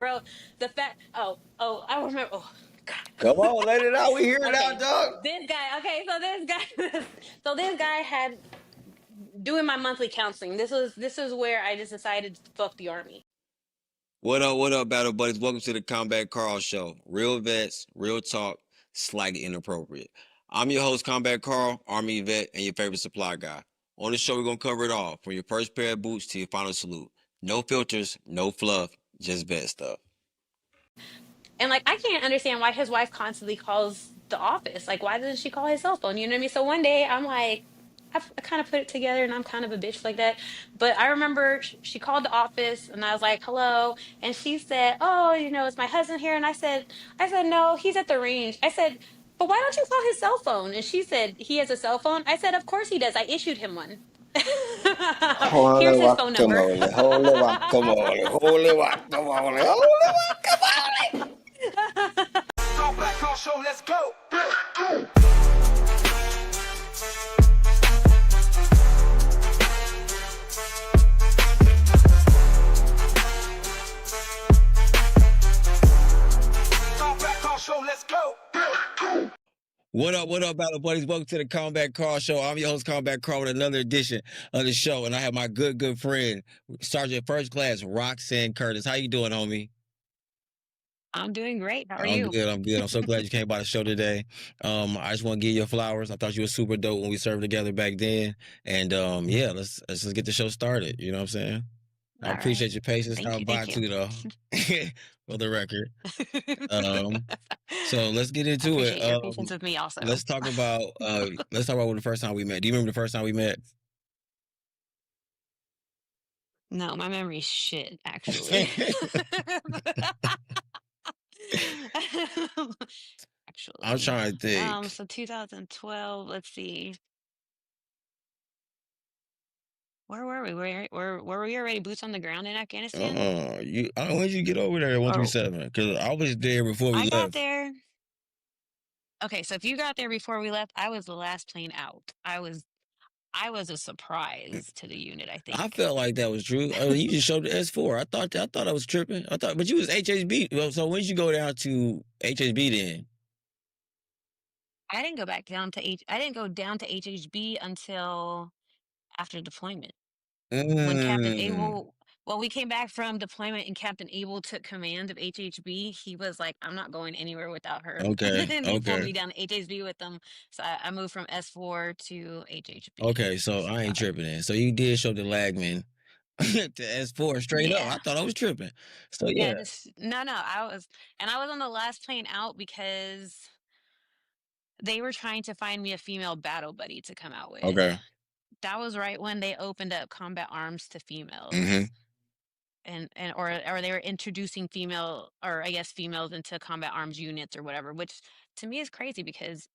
Bro, the fact. I remember. Oh, God. Come on, let it out. We hear it out, Okay, dog. this guy. Okay, so this guy. So this guy had doing my monthly counseling. This is where I just decided to fuck the army. What up, battle buddies? Welcome to the Combat Carl Show. Real vets, real talk, slightly inappropriate. I'm your host, Combat Carl, Army vet, and your favorite supply guy. On the show, we're gonna cover it all, from your first pair of boots to your final salute. No filters, no fluff, just vet stuff. And like I can't understand why his wife constantly calls the office. Like why doesn't she call his cell phone? You know what I mean? So one day I'm like, I kind of put it together, and I'm kind of a bitch like that. But I remember she called the office, and I was like, "Hello," and she said, "Oh, it's my husband here." And I said, "No, he's at the range." I said, "But why don't you call his cell phone?" And she said, "He has a cell phone." I said, "Of course he does. I issued him one." Holy Here's his phone number. guacamole, holy guacamole, holy guacamole, holy guacamole. Combat Carl Show, let's go. Show, let's go. What up, battle buddies? Welcome to the Combat Carl Show. I'm your host, Combat Carl, with another edition of the show, and I have my good friend, Sergeant First Class Roxanne Curtis. How you doing, homie? I'm doing great. How are I'm you? good. I'm good. I'm so glad you came by the show today. I just want to give you your flowers. I thought you were super dope when we served together back then, and yeah, let's just get the show started. You know what I'm saying? I All right. appreciate your patience. Thank Stop you. by Thank you. too, though, for the record. Um, so let's get I into it. appreciate your patience with me also. Let's talk about the first time we met. Do you remember the first time we met? No, my memory's shit, actually. I'm Actually. trying to think. So 2012, let's see. Where were we? Were we already boots on the ground in Afghanistan? When did you get over there at Or 137? Because I was there before we I got left. there. Okay, so if you got there before we left, I was the last plane out. I was a surprise to the unit, I I think. felt like that was true. I mean, you just showed the S4. I thought I was tripping. But you was HHB. Well, so when did you go down to HHB then? I didn't go down to HHB until after deployment. When Captain Mm, Abel, well, we came back from deployment and Captain Abel took command of HHB. He was like, "I'm not going anywhere without her." okay, And he pulled okay, me down to HHB with them. So I moved from S4 to HHB. okay. So So I ain't tripping then. So you did show the lagman to S4 straight up. yeah. I thought I was tripping. So Yeah, yeah. no, I was on the last plane out because they were trying to find me a female battle buddy to come out with. Okay. That was right when they opened up combat arms to Mm-hmm. females. And or they were introducing female, or I guess females, into combat arms units or whatever, which to me is crazy because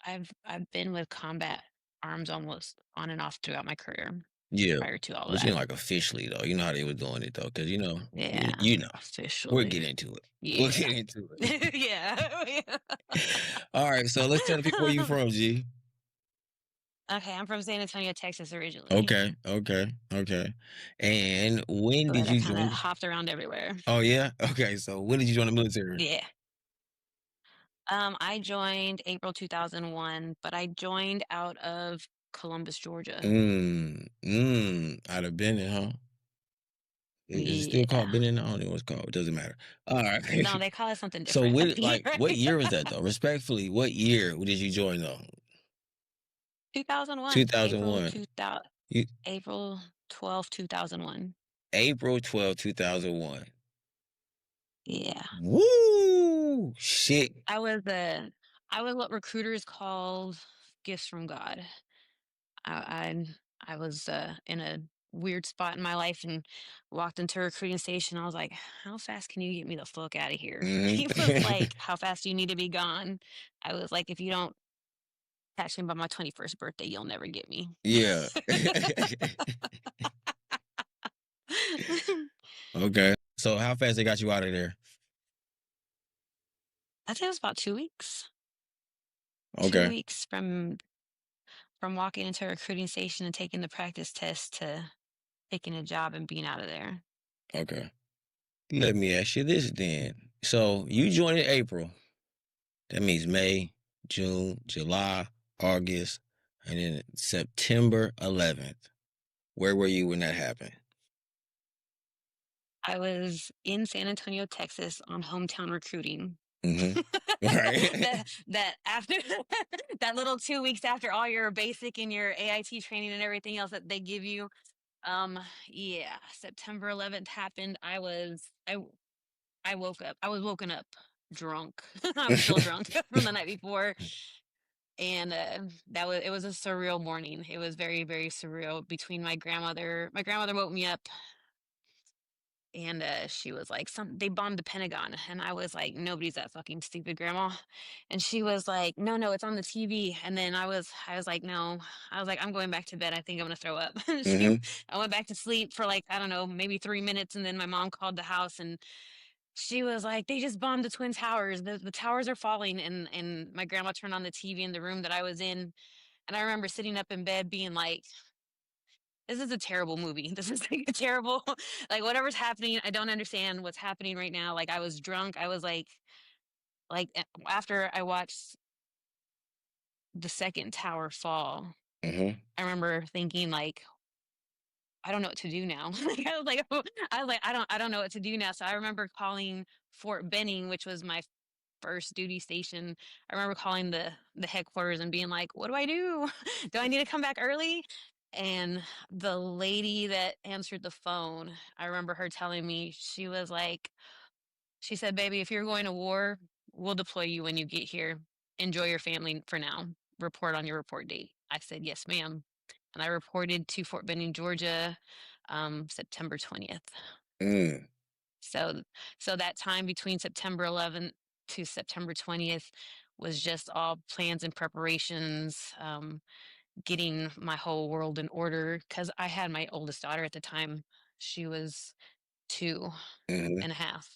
I've been with combat arms almost on and off throughout my career Yeah. prior to all of But you that. know, like officially though, you know how they were doing it though, because Yeah, you know, we'll get officially. into it. We'll Yeah. get into it. Yeah. All right, so let's tell the people where you from, G. Okay, I'm from San Antonio, Texas originally, Okay. And when did but I you kind of join? hopped around everywhere. Oh yeah. Okay, so when did you join the military? Yeah. I joined April 2001, but I joined out of Columbus, Georgia. Out of Benin, huh? Is it still Yeah. called Benin? I don't know what it's called. It doesn't matter. All right. No, they call it something So different up here. what year was that though? Respectfully, what year did you join though? 2001, 2001. You April 12th, 2001. April 12, 2001. Yeah. Woo! Shit. I was the I was what recruiters called gifts from God. I I was in a weird spot in my life and walked into a recruiting station. I was like, "How fast can you get me the fuck out of here?" He was Mhm. like, "How fast do you need to be gone?" I was like, "If you don't catch me by my 21st birthday, you'll never get me." Yeah. Okay. So how fast they got you out of there? I think it was about 2 weeks. Two Okay. weeks from walking into a recruiting station and taking the practice test to taking a job and being out of there. Okay. Let me ask you this then. So you joined in April. That means May, June, July, August, and then September 11th. Where were you when that happened? I was in San Antonio, Texas on hometown recruiting. Mm-hmm. Right. That after that little 2 weeks after all your basic and your AIT training and everything else that they give you. Yeah, September 11th happened. I woke up. I was woken up drunk. I was still drunk from the night before. And it was a surreal morning. It was very, very surreal between my grandmother woke me up and she was like, they bombed the Pentagon. And I was like, nobody's that fucking stupid, grandma. And she was like, no, no, it's on the TV. And then I was like, no. I was like, I'm going back to bed. I think I'm gonna throw up. Mm-hmm. I went back to sleep for like, I don't know, maybe 3 minutes. And then my mom called the house and she was like, they just bombed the Twin Towers. The towers are falling. And my grandma turned on the TV in the room that I was in. And I remember sitting up in bed being like, this is a terrible movie. This is like a terrible, like whatever's happening. I don't understand what's happening right now. Like I was drunk. I was after I watched the second tower fall, Mm-hmm. I remember thinking like, I don't know what to do now. Like I don't know what to do now. So I remember calling Fort Benning, which was my first duty station. I remember calling the headquarters and being like, "What do I do? Do I need to come back early?" And the lady that answered the phone, I remember her telling me, she said, "Baby, if you're going to war, we'll deploy you when you get here. Enjoy your family for now. Report on your report date." I said, "Yes, ma'am." And I reported to Fort Benning, Georgia, September 20th. Mm. So so that time between September 11th to September 20th was just all plans and preparations, getting my whole world in order because I had my oldest daughter at the time. She was two Mm-hmm. and a half.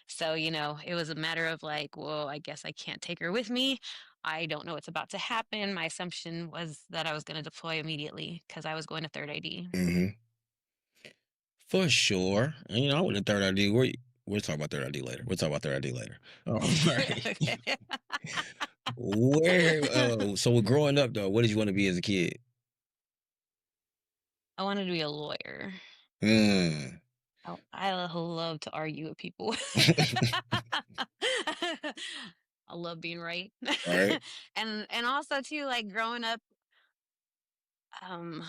So, it was a matter of like, well, I guess I can't take her with me. I don't know what's about to happen. My assumption was that I was going to deploy immediately because I was going to third ID. Mm-hmm. For sure. And, I went to third ID. We'll talk about third ID later. We'll talk about third ID later. All right. Okay. So growing up though, what did you want to be as a kid? I wanted to be a lawyer. Mm. I love to argue with people. I love being right. Right. And also too, like growing up, um,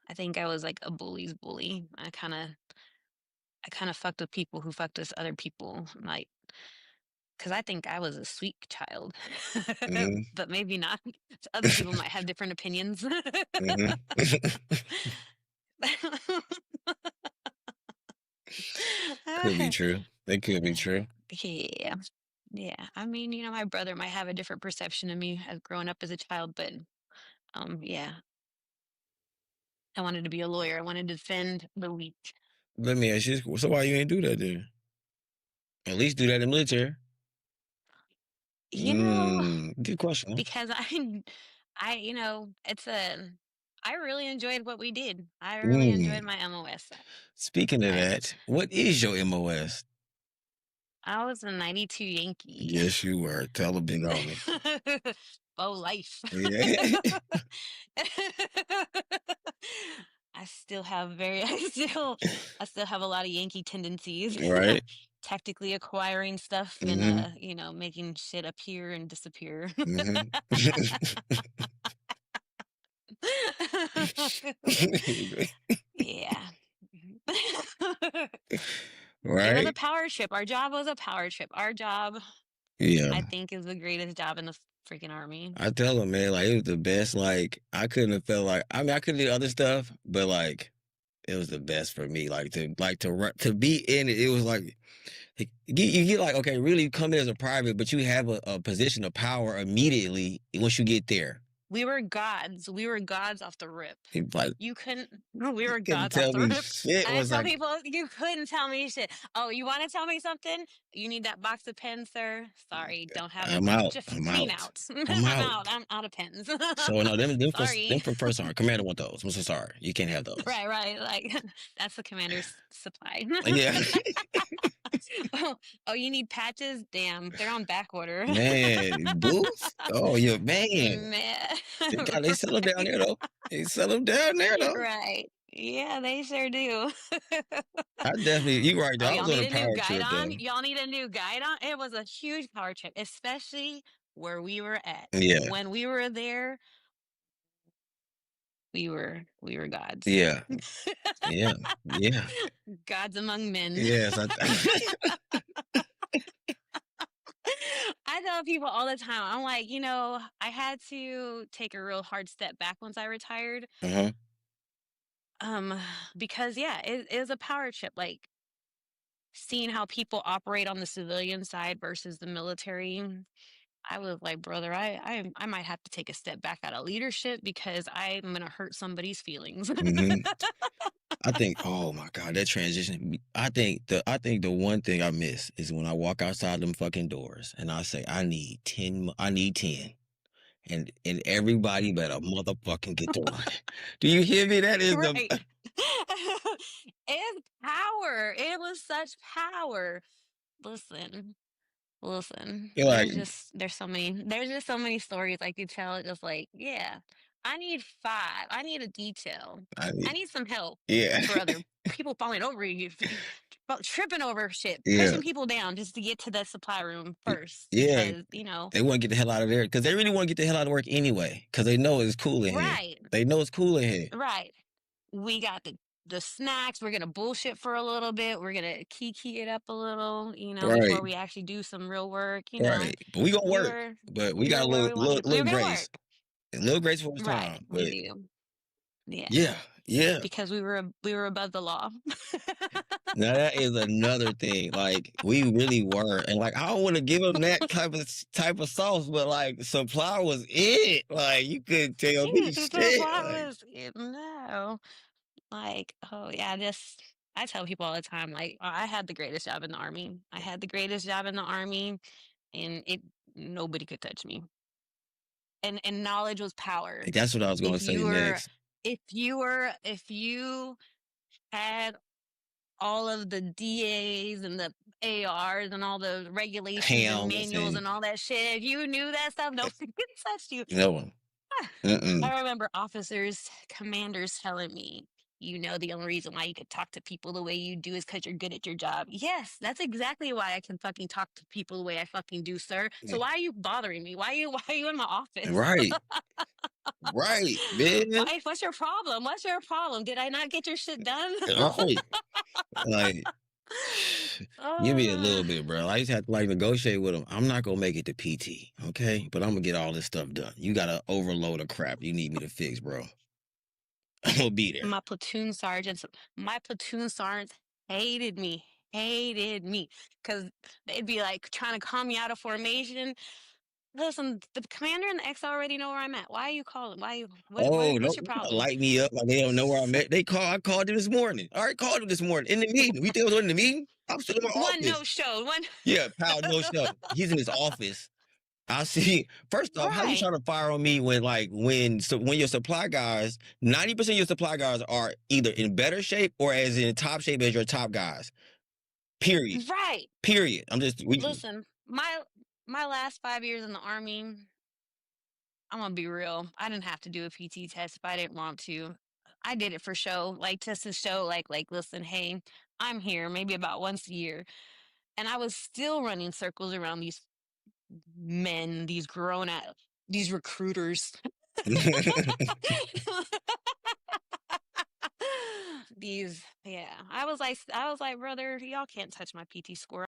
I think I was like a bully's bully. I kinda fucked with people who fucked with other people, like, because I think I was a sweet child. Mm-hmm. But maybe not. Other people might have different opinions. Mm-hmm. Could be true. It could be true. Yeah. Yeah. I mean, my brother might have a different perception of me as growing up as a child, but yeah, I wanted to be a lawyer. I wanted to defend the weak. Let me ask you this. So why you ain't do that then? At least do that in the military. You know, Good question. because it's I really enjoyed what we did. I really enjoyed Mm. my MOS. Speaking of I that, what is your MOS? I was a 92 Yankee. Yes, you were. Tell the big homie. Faux life. Yeah. I still have very I still have a lot of Yankee tendencies. Right. Tactically acquiring stuff and Mm-hmm. making shit appear and disappear. Mm-hmm. Yeah. It was a Right. power trip. Our job was a power trip. Our job, Yeah. I think, is the greatest job in the freaking army. I tell him, man, like it was the best. Like I couldn't have felt like I could do other stuff, but like it was the best for me. To be in it, it was like you get like okay, really come in as a private, but you have a position of power immediately once you get there. We were gods. We were gods off the rip. He like You couldn't. We were couldn't gods off tell the me rip. shit. I Was tell like, people, you couldn't tell me shit. Oh, you want to tell me something? You need that box of pens, sir? Sorry, don't have I'm them. out. Just I'm clean out. out. I'm I'm out. out. I'm out of pens. So no, them Sorry. for first are Commander want those. I'm so sorry. You can't have those. Right, right. Like that's the commander's supply. Yeah. Oh, you need patches? Damn, they're on back order. Man, boots? Oh, yeah, man. Man, They sell them down there though. They sell them down there right, though. right. Yeah, they sure do. I definitely, you right though. Oh, I y'all was on need a a new power trip guidon? though. Y'all need a new guidon? It was a huge power trip, especially where we were at. Yeah, When we were there, we were gods. yeah, yeah, yeah. Gods among men. Yes, I tell people all the time, I'm like, I had to take a real hard step back once I retired. uh-huh. Um, because yeah, it is a power trip. Like seeing how people operate on the civilian side versus the military. I was like, brother, I might have to take a step back out of leadership because I'm gonna hurt somebody's feelings. hmm I think, oh my God, that transition. I think the one thing I miss is when I walk outside them fucking doors and I say, I need 10. And everybody better motherfucking get to running. Do you hear me? That is the Right. It's power. It was such power. Listen, listen. you're like, There's just so many stories I could tell. Just like, yeah, I need five. I need a detail. I I need, need some help yeah, for other people falling over you, tripping over shit, yeah, pushing people down just to get to the supply room first yeah. because, They want to get the hell out of there because they really want to get the hell out of work anyway because they know it's cool in here. right, They know it's cool in here. right. We got the snacks. We're gonna bullshit for a little bit. We're gonna kiki it up a little, before Right, we actually do some real work. right. But we gonna We work. were But we we got were where we wanted to. We were little gonna grace, work. a little grace for his Right, time. we But do. Yeah, yeah, yeah. because we were above the law. Now that is another thing. Like we really were, and like I don't want to give them that type of sauce, but like supply was it. Like you couldn't tell me The shit. plot Like was no. Like, oh yeah, I tell people all the time, like, I had the greatest job in the army. I had the greatest job in the army, and it nobody could touch me. And knowledge was power. that's what I was gonna If say you were, next. if you had all of the DAs and the ARs and all the regulations and Hams manuals and and all that shit, if you knew that stuff, nobody could touch you. no one. Mm-mm. I remember officers, commanders telling me, the only reason why you could talk to people the way you do is because you're good at your job. Yes, that's exactly why I can fucking talk to people the way I fucking do, sir. So why are you bothering me? Why are you in my office? Right, right, man. Why? What's your problem? What's your problem? Did I not get your shit done? Right. Like give me a little uh, bit, bro. I just have to like negotiate with them. I'm not gonna make it to PT, okay? But I'm gonna get all this stuff done. You got a overload of crap you need me to fix, bro. I'm gonna be there. my platoon sergeants hated me because they'd be like trying to call me out of formation. Listen, the commander and the X already know where I'm at. Why are you calling? Oh, What's don't your problem? light me up like they don't know where I'm at. I called you this morning. All right, called you this morning in the meeting. We think I was in the meeting? I'm still in my One office. no show. One Yeah, pal, no show. He's in his office. I see. First off, how you right. trying to fire on me when your supply guys, 90% of your supply guys are either in better shape or as in top shape as your top guys. Period. Right. Period. I'm just Listen, my last 5 years in the army, I'm gonna be real. I didn't have to do a PT test if I didn't want to. I did it for show, like just to show, listen, hey, I'm here, maybe about once a year, and I was still running circles around these men, these grown at these recruiters. Yeah. I was like, brother, y'all can't touch my PT score.